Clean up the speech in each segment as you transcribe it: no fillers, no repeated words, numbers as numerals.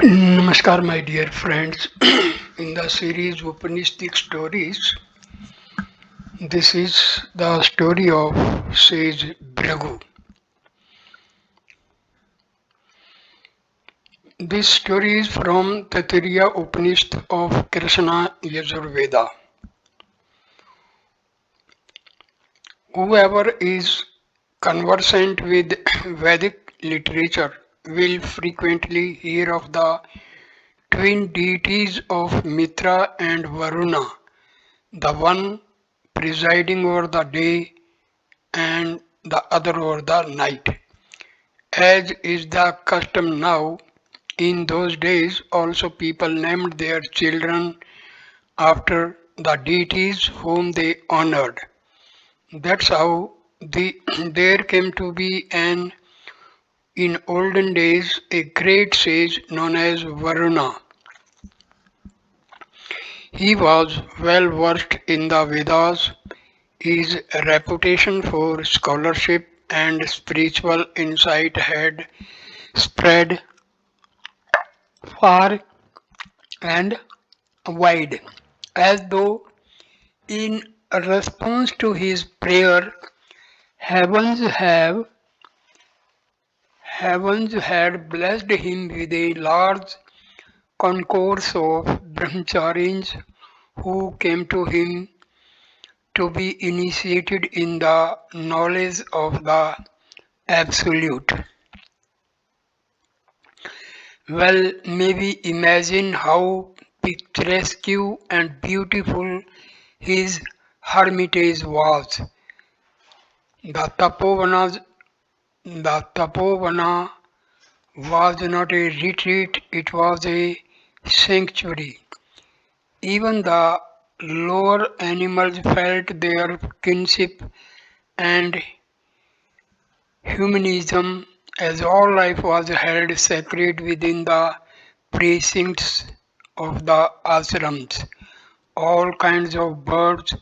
Namaskar, my dear friends. In the series Upanishadic stories, this is the story of sage Bhrigu. This story is from Taittiriya Upanishad of Krishna Yajurveda. Whoever is conversant with Vedic literature will frequently hear of the twin deities of Mitra and Varuna, the one presiding over the day and the other over the night. As is the custom now, in those days also people named their children after the deities whom they honored. That's how there came to be in olden days a great sage known as Varuna. He was well versed in the Vedas. His reputation for scholarship and spiritual insight had spread far and wide, as though in response to his prayer, heavens have heavens had blessed him with a large concourse of brahmacharis who came to him to be initiated in the knowledge of the absolute. Well, maybe imagine how picturesque and beautiful his hermitage was. The Tapovana was not a retreat, it was a sanctuary. Even the lower animals felt their kinship and humanism as all life was held sacred within the precincts of the ashrams. All kinds of birds,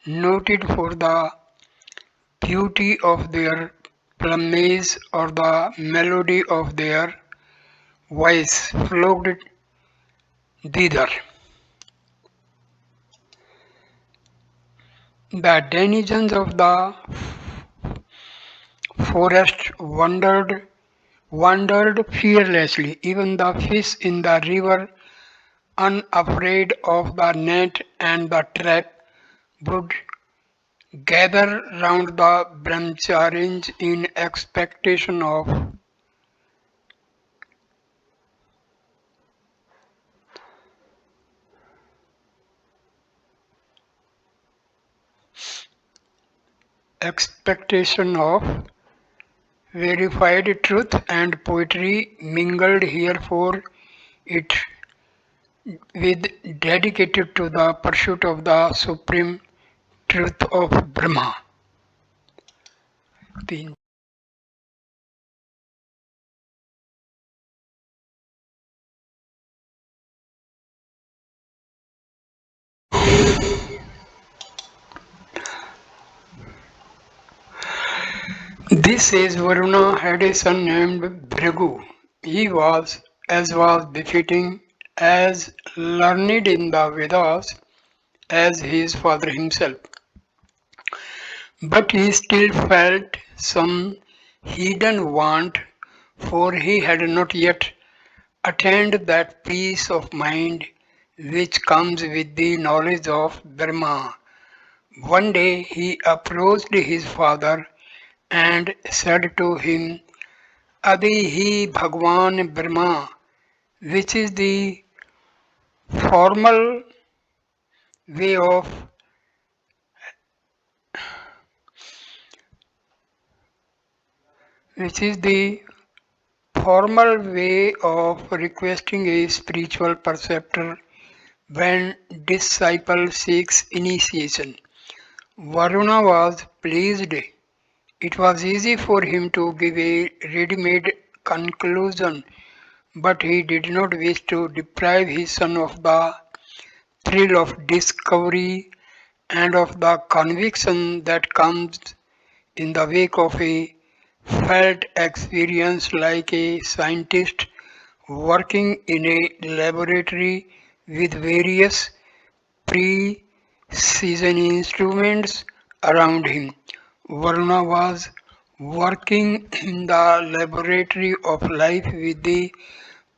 noted for the beauty of their plumage or the melody of their voice, flocked thither. The denizens of the forest wandered fearlessly. Even the fish in the river, unafraid of the net and the trap, would gather round the brahmacharis in expectation of verified truth, and poetry mingled here for it with dedicated to the pursuit of the supreme truth of Brahma. This says Varuna had a son named Bhrigu. He was, as was befitting, as learned in the Vedas as his father himself. But he still felt some hidden want, for he had not yet attained that peace of mind which comes with the knowledge of Brahma. One day he approached his father and said to him, Adi hi Bhagwan Brahma, which is the formal way of which is the formal way of requesting a spiritual preceptor when disciple seeks initiation. Varuna was pleased. It was easy for him to give a ready-made conclusion, but he did not wish to deprive his son of the thrill of discovery and of the conviction that comes in the wake of a felt experience like a scientist working in a laboratory with various precision instruments around him. Varuna was working in the laboratory of life with the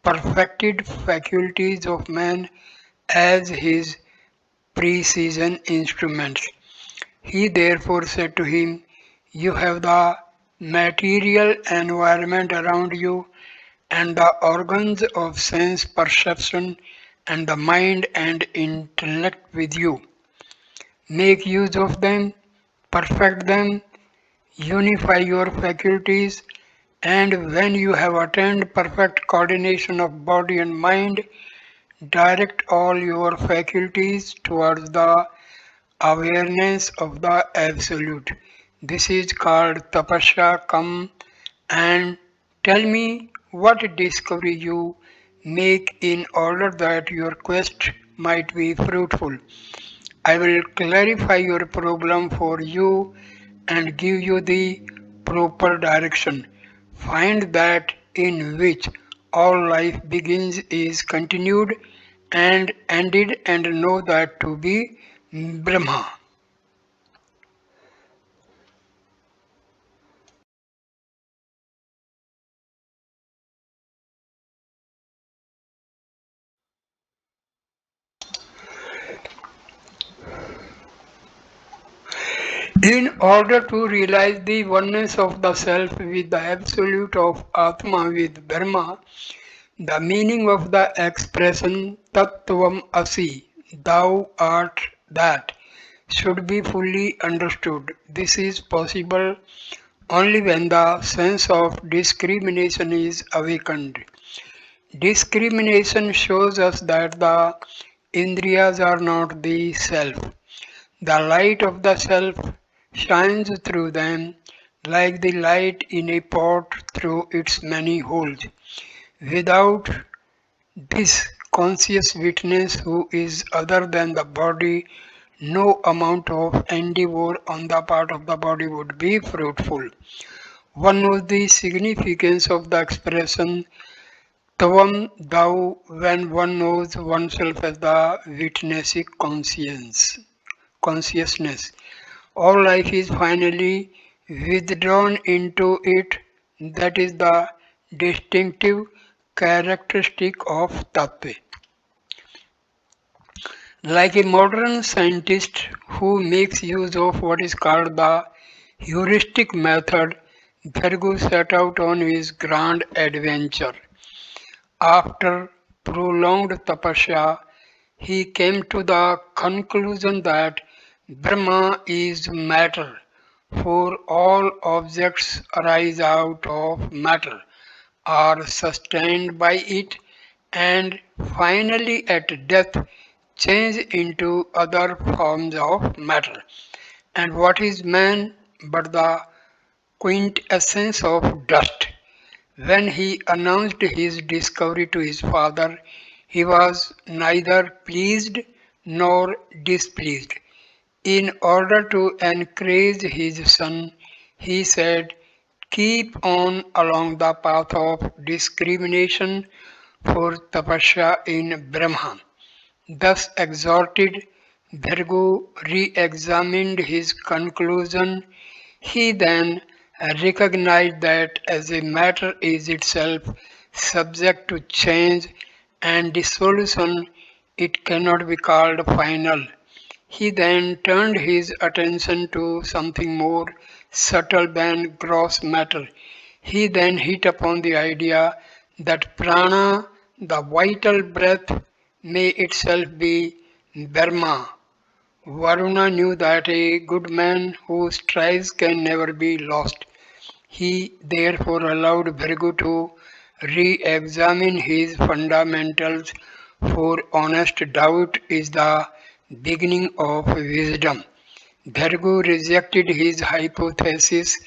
perfected faculties of man as his precision instruments. He therefore said to him, "You have the material environment around you and the organs of sense perception and the mind and intellect with you. Make use of them, perfect them, unify your faculties, and when you have attained perfect coordination of body and mind, direct all your faculties towards the awareness of the Absolute. This is called Tapasya. Come and tell me what discovery you make in order that your quest might be fruitful. I will clarify your problem for you and give you the proper direction. Find that in which all life begins is continued and ended, and know that to be Brahma. In order to realize the oneness of the self with the absolute of Atma with Brahma, the meaning of the expression Tattvam Asi, thou art that, should be fully understood. This is possible only when the sense of discrimination is awakened. Discrimination shows us that the Indriyas are not the self. The light of the self shines through them like the light in a pot through its many holes. Without this conscious witness who is other than the body, no amount of endeavor on the part of the body would be fruitful. One knows the significance of the expression Tavam thou when one knows oneself as the witnessing consciousness. All life is finally withdrawn into it. That is the distinctive characteristic of Tattva. Like a modern scientist who makes use of what is called the heuristic method, Bhrigu set out on his grand adventure. After prolonged tapasya, he came to the conclusion that Brahma is matter, for all objects arise out of matter, are sustained by it, and finally at death change into other forms of matter. And what is man but the quintessence of dust? When he announced his discovery to his father, he was neither pleased nor displeased. In order to encourage his son, he said, "Keep on along the path of discrimination for tapasya in Brahma." Thus exhorted, Bhrigu re-examined his conclusion. He then recognized that as a matter is itself subject to change and dissolution, it cannot be called final. He then turned his attention to something more subtle than gross matter. He then hit upon the idea that prana, the vital breath, may itself be Brahma. Varuna knew that a good man who strives can never be lost. He therefore allowed Bhrigu to re-examine his fundamentals, for honest doubt is the beginning of wisdom. Bhrigu rejected his hypothesis.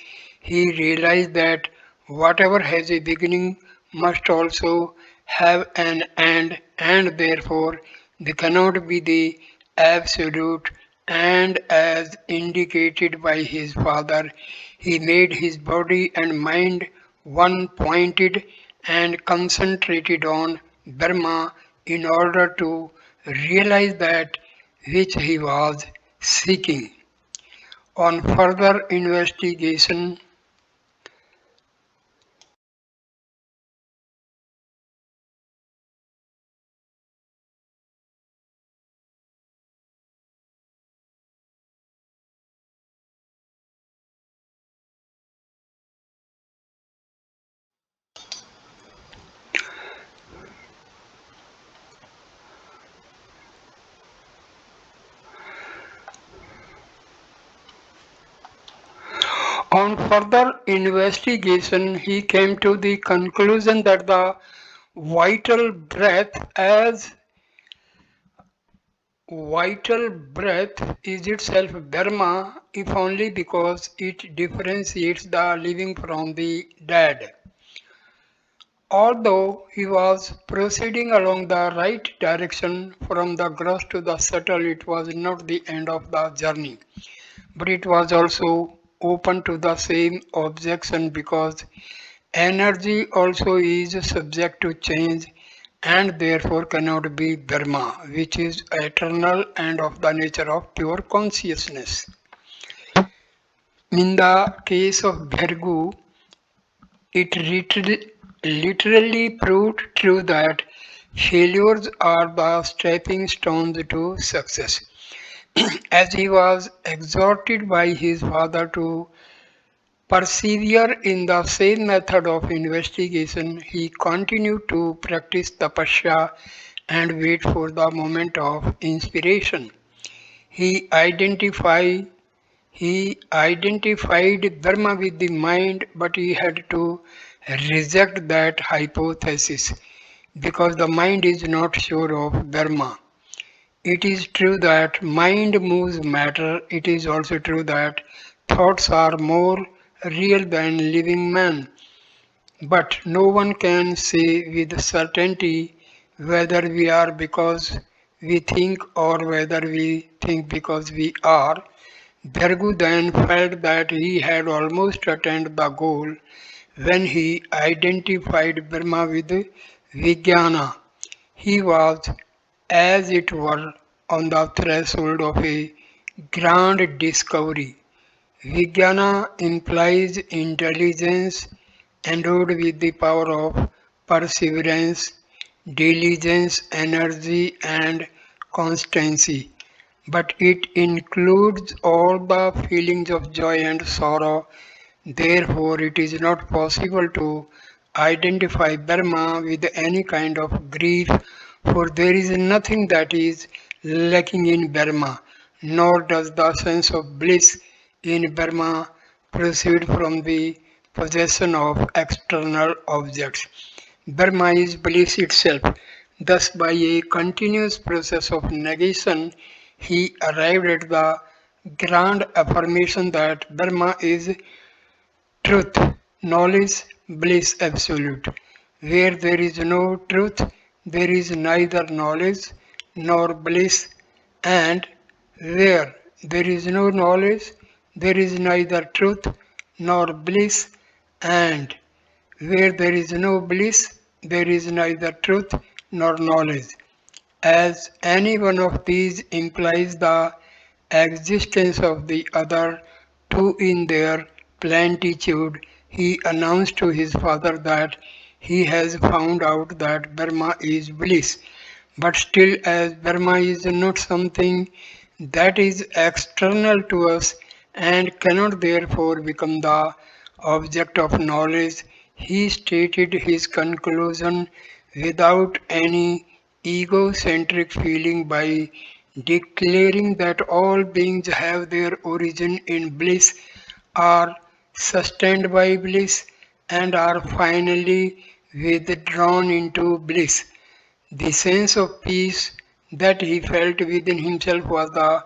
He realized that whatever has a beginning must also have an end, and therefore they cannot be the absolute. And as indicated by his father, he made his body and mind one pointed and concentrated on Brahma in order to realize that which he was seeking. On further investigation, he came to the conclusion that the vital breath as vital breath is itself Dharma, if only because it differentiates the living from the dead. Although he was proceeding along the right direction from the gross to the subtle, it was not the end of the journey, but it was also open to the same objection because energy also is subject to change and therefore cannot be dharma, which is eternal and of the nature of pure consciousness. In the case of Bhrigu, it literally proved true that failures are the stepping stones to success. As he was exhorted by his father to persevere in the same method of investigation, he continued to practice tapasya and wait for the moment of inspiration. He identified he identified Dharma with the mind, but he had to reject that hypothesis because the mind is not sure of Dharma. It is true that mind moves matter. It is also true that thoughts are more real than living man. But no one can say with certainty whether we are because we think or whether we think because we are. Bhrigu then felt that he had almost attained the goal when he identified Brahma with Vijnana. He was, as it were, on the threshold of a grand discovery. Vijnana implies intelligence endowed with the power of perseverance, diligence, energy, and constancy. But it includes all the feelings of joy and sorrow. Therefore, it is not possible to identify Brahma with any kind of grief, for there is nothing that is lacking in Brahma, nor does the sense of bliss in Brahma proceed from the possession of external objects. Brahma is bliss itself. Thus, by a continuous process of negation, he arrived at the grand affirmation that Brahma is truth, knowledge, bliss absolute. Where there is no truth, there is neither knowledge nor bliss, and where there is no knowledge, there is neither truth nor bliss, and where there is no bliss, there is neither truth nor knowledge. As any one of these implies the existence of the other two in their plentitude, he announced to his father that he has found out that Brahma is bliss. But still, as Brahma is not something that is external to us and cannot therefore become the object of knowledge, he stated his conclusion without any egocentric feeling by declaring that all beings have their origin in bliss, are sustained by bliss, and are finally withdrawn into bliss. The sense of peace that he felt within himself was the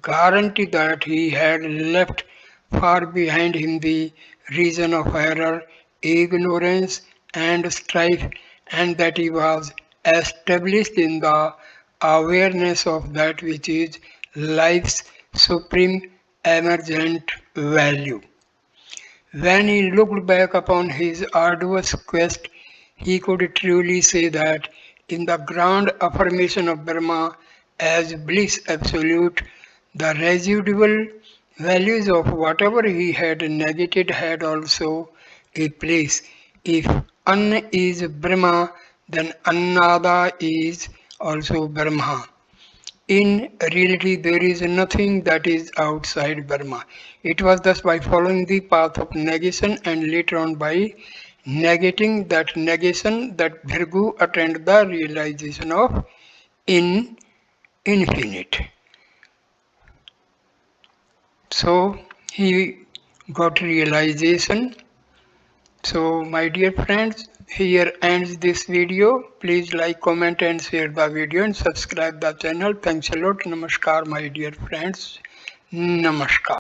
guarantee that he had left far behind him the region of error, ignorance, and strife, and that he was established in the awareness of that which is life's supreme emergent value. When he looked back upon his arduous quest, he could truly say that in the grand affirmation of Brahma as bliss absolute, the residual values of whatever he had negated had also a place. If An is Brahma, then Annada is also Brahma. In reality, there is nothing that is outside Brahma. It was thus by following the path of negation and later on by negating that negation that Bhrigu attained the realization of in infinite. So he got realization. So my dear friends, here ends this video. Please like, comment and share the video and subscribe the channel. Thanks a lot. Namaskar my dear friends. Namaskar.